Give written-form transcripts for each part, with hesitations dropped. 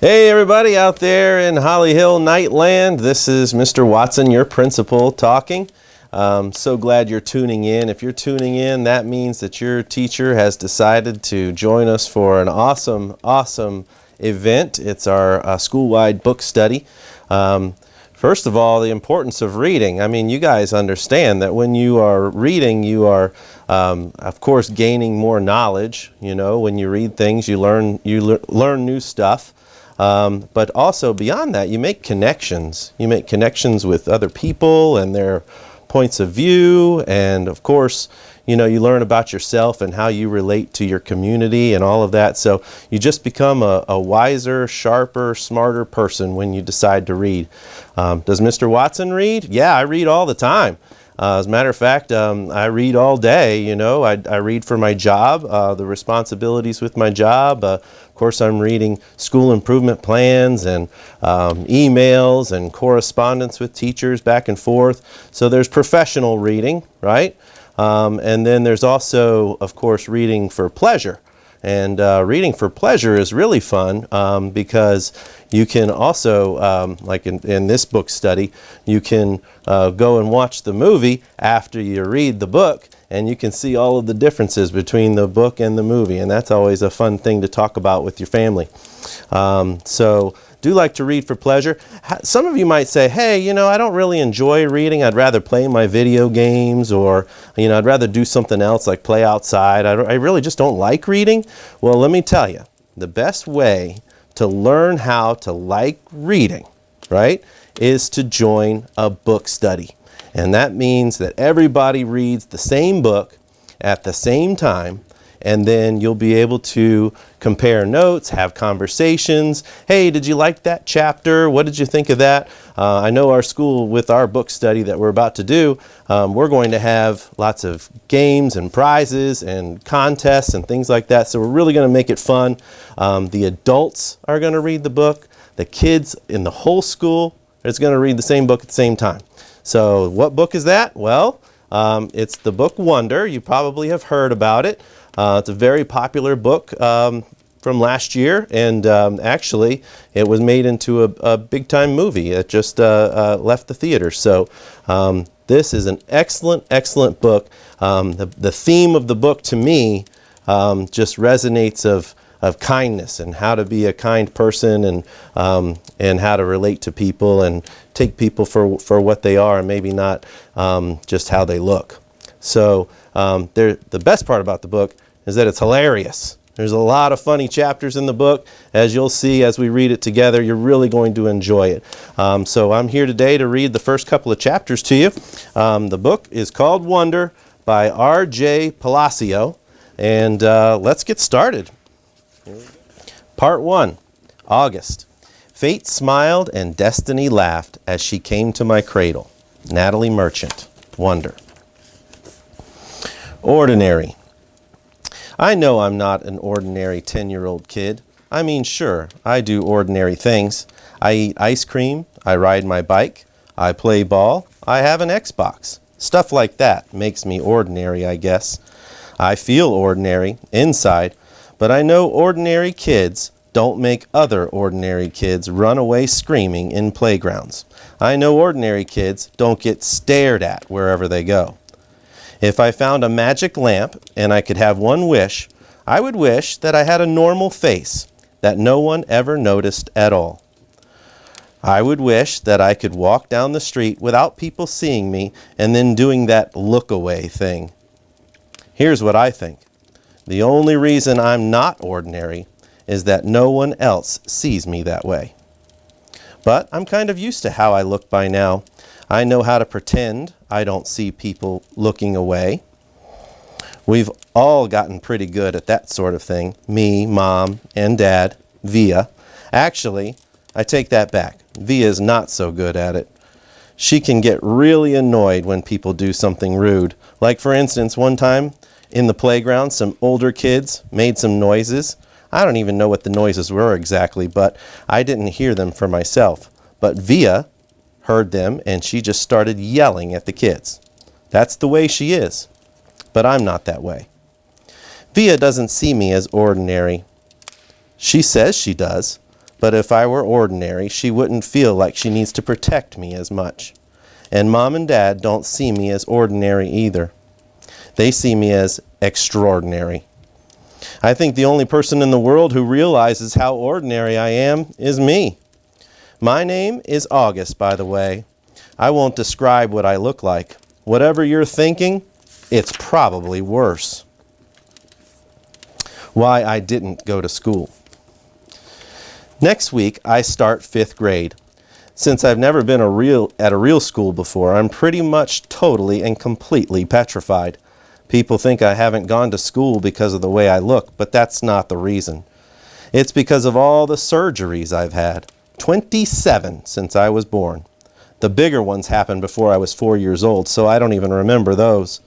Hey everybody out there in Holly Hill Nightland, this is Mr. Watson, your principal, talking. So glad you're tuning in. If you're tuning in, that means that your teacher has decided to join us for an awesome event. It's our school-wide book study. First of all, the importance of reading. I mean, you guys understand that when you are reading, you are, of course, gaining more knowledge. You know, when you read things, you learn new stuff. But also beyond that, you make connections. You make connections with other people and their points of view. And of course, you know, you learn about yourself and how you relate to your community and all of that. So you just become a wiser, sharper, smarter person when you decide to read. Does Mr. Watson read? Yeah, I read all the time. As a matter of fact, I read all day. You know, I read for my job, the responsibilities with my job. Of course, I'm reading school improvement plans and emails and correspondence with teachers back and forth. So there's professional reading, right? And then there's also, of course, reading for pleasure. And reading for pleasure is really fun because you can also, like in this book study, you can go and watch the movie after you read the book, and you can see all of the differences between the book and the movie, and that's always a fun thing to talk about with your family. So do like to read for pleasure. Some of you might say, hey, you know, I don't really enjoy reading. I'd rather play my video games, or, you know, I'd rather do something else like play outside. I really just don't like reading. Well, let me tell you, the best way to learn how to like reading, right, is to join a book study. And that means that everybody reads the same book at the same time, and then you'll be able to compare notes, have conversations. Hey, did you like that chapter? What did you think of that? I know our school, with our book study that we're about to do, we're going to have lots of games and prizes and contests and things like that. So we're really going to make it fun. The adults are going to read the book. The kids in the whole school is going to read the same book at the same time. So what book is that? Well, it's the book Wonder. You probably have heard about it. It's a very popular book from last year, and actually it was made into a big-time movie. It just left the theater. So this is an excellent book. The theme of the book to me just resonates of kindness and how to be a kind person, and how to relate to people and take people for what they are and maybe not just how they look. So the best part about the book is that it's hilarious. There's a lot of funny chapters in the book. As you'll see as we read it together, you're really going to enjoy it. So I'm here today to read the first couple of chapters to you. The book is called Wonder by R.J. Palacio, and let's get started. Part 1, August. Fate smiled and destiny laughed as she came to my cradle. Natalie Merchant, Wonder. Ordinary. I know I'm not an ordinary 10-year-old kid. I mean, sure, I do ordinary things. I eat ice cream, I ride my bike, I play ball, I have an Xbox. Stuff like that makes me ordinary, I guess. I feel ordinary inside, but I know ordinary kids don't make other ordinary kids run away screaming in playgrounds. I know ordinary kids don't get stared at wherever they go. If I found a magic lamp and I could have one wish, I would wish that I had a normal face that no one ever noticed at all. I would wish that I could walk down the street without people seeing me and then doing that look away thing. Here's what I think. The only reason I'm not ordinary is that no one else sees me that way. But I'm kind of used to how I look by now. I know how to pretend I don't see people looking away. We've all gotten pretty good at that sort of thing. Me, Mom, and Dad, Via. Actually, I take that back. Via's not so good at it. She can get really annoyed when people do something rude. Like, for instance, one time in the playground, some older kids made some noises. I don't even know what the noises were exactly, but I didn't hear them for myself. But Via heard them, and she just started yelling at the kids. That's the way she is. But I'm not that way. Via doesn't see me as ordinary. She says she does, But if I were ordinary, she wouldn't feel like she needs to protect me as much. And Mom and Dad don't see me as ordinary either. They see me as extraordinary. I think the only person in the world who realizes how ordinary I am is me. My name is August, by the way. I won't describe what I look like. Whatever you're thinking, it's probably worse. Why I didn't go to school. Next week, I start 5th grade. Since I've never been at a real school before, I'm pretty much totally and completely petrified. People think I haven't gone to school because of the way I look, but that's not the reason. It's because of all the surgeries I've had. 27 since I was born. The bigger ones happened before I was 4 years old, so I don't even remember those.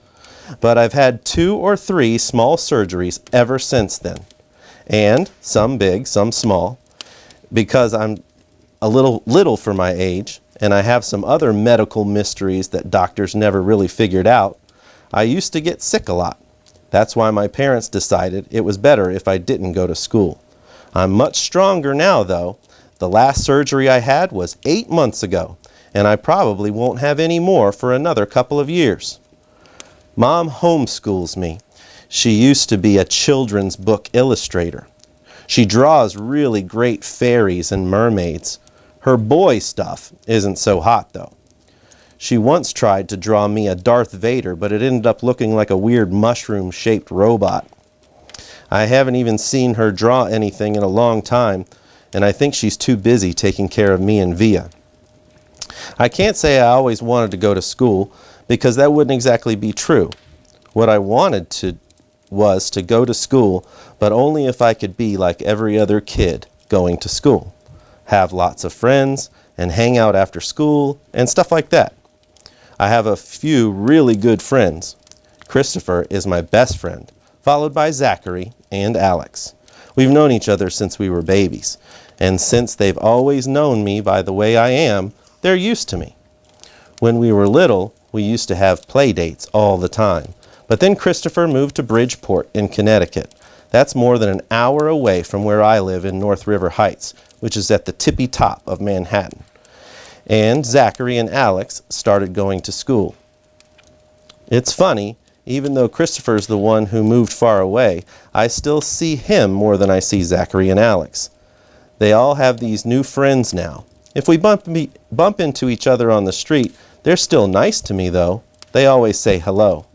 But I've had 2 or 3 small surgeries ever since then. And some big, some small. Because I'm a little for my age, and I have some other medical mysteries that doctors never really figured out, I used to get sick a lot. That's why my parents decided it was better if I didn't go to school. I'm much stronger now, though. The last surgery I had was 8 months ago, and I probably won't have any more for another couple of years. Mom homeschools me. She used to be a children's book illustrator. She draws really great fairies and mermaids. Her boy stuff isn't so hot, though. She once tried to draw me a Darth Vader, but it ended up looking like a weird mushroom-shaped robot. I haven't even seen her draw anything in a long time, and I think she's too busy taking care of me and Via. I can't say I always wanted to go to school, because that wouldn't exactly be true. What I wanted was to go to school, but only if I could be like every other kid going to school. Have lots of friends, and hang out after school, and stuff like that. I have a few really good friends. Christopher is my best friend, followed by Zachary and Alex. We've known each other since we were babies, and since they've always known me by the way I am, they're used to me. When we were little, we used to have play dates all the time, but then Christopher moved to Bridgeport in Connecticut. That's more than an hour away from where I live in North River Heights, which is at the tippy top of Manhattan. And Zachary and Alex started going to school. It's funny, even though Christopher's the one who moved far away, I still see him more than I see Zachary and Alex. They all have these new friends now. If we bump into each other on the street, they're still nice to me though. They always say hello.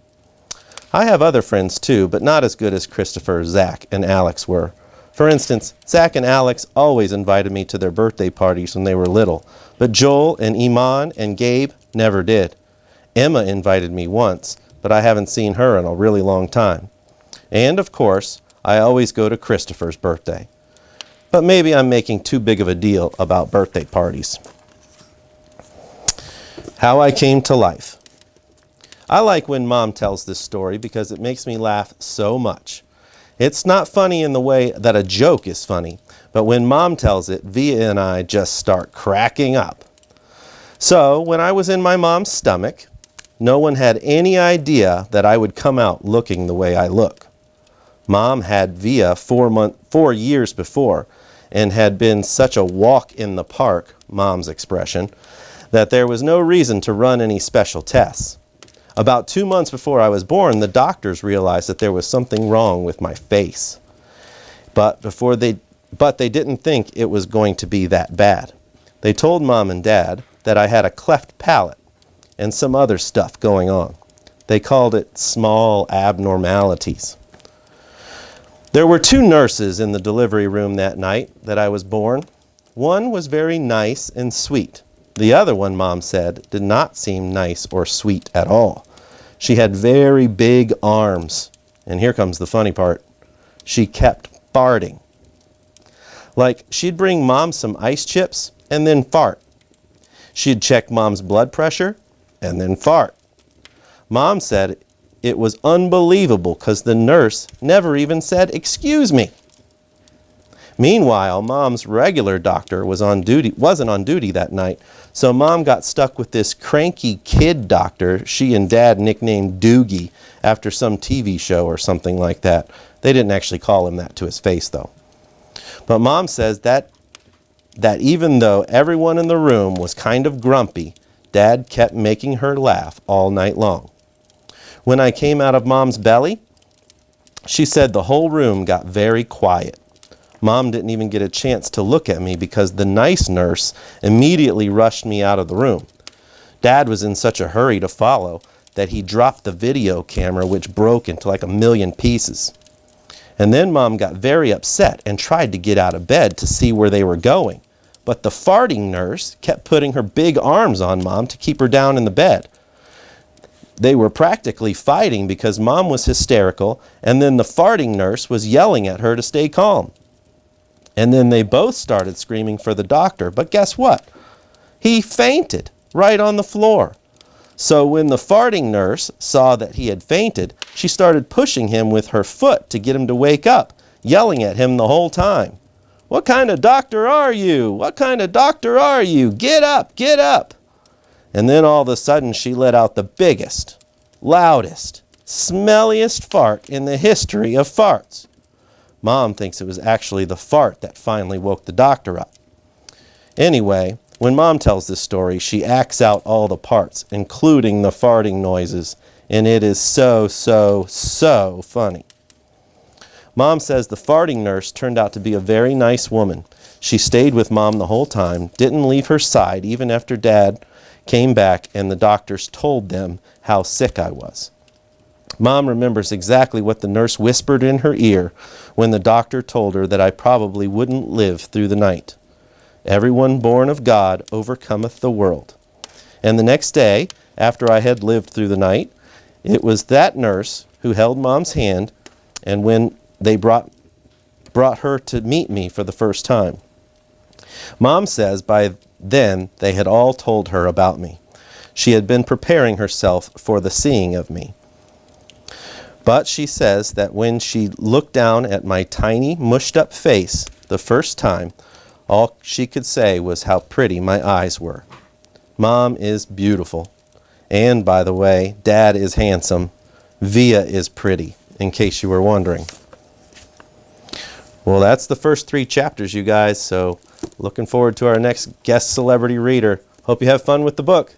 I have other friends too, but not as good as Christopher, Zach, and Alex were. For instance, Zach and Alex always invited me to their birthday parties when they were little, but Joel and Iman and Gabe never did. Emma invited me once, but I haven't seen her in a really long time. And of course, I always go to Christopher's birthday. But maybe I'm making too big of a deal about birthday parties. How I came to life. I like when Mom tells this story because it makes me laugh so much. It's not funny in the way that a joke is funny, but when Mom tells it, Via and I just start cracking up. So, when I was in my mom's stomach, no one had any idea that I would come out looking the way I look. Mom had Via 4 years before, and had been such a walk in the park, Mom's expression, that there was no reason to run any special tests. About 2 months before I was born, the doctors realized that there was something wrong with my face. But they didn't think it was going to be that bad. They told Mom and Dad that I had a cleft palate and some other stuff going on. They called it small abnormalities. There were 2 nurses in the delivery room that night that I was born. One was very nice and sweet. The other one, Mom said, did not seem nice or sweet at all. She had very big arms. And here comes the funny part. She kept farting. Like, she'd bring Mom some ice chips and then fart. She'd check Mom's blood pressure and then fart. Mom said it was unbelievable because the nurse never even said, "Excuse me." Meanwhile, Mom's regular doctor wasn't on duty that night, so Mom got stuck with this cranky kid doctor she and Dad nicknamed Doogie after some TV show or something like that. They didn't actually call him that to his face, though. But Mom says that that even though everyone in the room was kind of grumpy, Dad kept making her laugh all night long. When I came out of Mom's belly, she said the whole room got very quiet. Mom didn't even get a chance to look at me because the nice nurse immediately rushed me out of the room. Dad was in such a hurry to follow that he dropped the video camera, which broke into like a million pieces. And then Mom got very upset and tried to get out of bed to see where they were going. But the farting nurse kept putting her big arms on Mom to keep her down in the bed. They were practically fighting because Mom was hysterical, and then the farting nurse was yelling at her to stay calm. And then they both started screaming for the doctor, but guess what? He fainted right on the floor. So when the farting nurse saw that he had fainted, she started pushing him with her foot to get him to wake up, yelling at him the whole time. "What kind of doctor are you? What kind of doctor are you? Get up, get up." And then all of a sudden she let out the biggest, loudest, smelliest fart in the history of farts. Mom thinks it was actually the fart that finally woke the doctor up. Anyway, when Mom tells this story, she acts out all the parts, including the farting noises, and it is so funny. Mom says the farting nurse turned out to be a very nice woman. She stayed with Mom the whole time, didn't leave her side even after Dad came back and the doctors told them how sick I was. Mom remembers exactly what the nurse whispered in her ear when the doctor told her that I probably wouldn't live through the night. "Everyone born of God overcometh the world." And the next day, after I had lived through the night, it was that nurse who held Mom's hand, and when they brought her to meet me for the first time. Mom says by then they had all told her about me. She had been preparing herself for the seeing of me. But she says that when she looked down at my tiny, mushed-up face the first time, all she could say was how pretty my eyes were. Mom is beautiful. And, by the way, Dad is handsome. Via is pretty, in case you were wondering. Well, that's the first 3 chapters, you guys, so looking forward to our next guest celebrity reader. Hope you have fun with the book.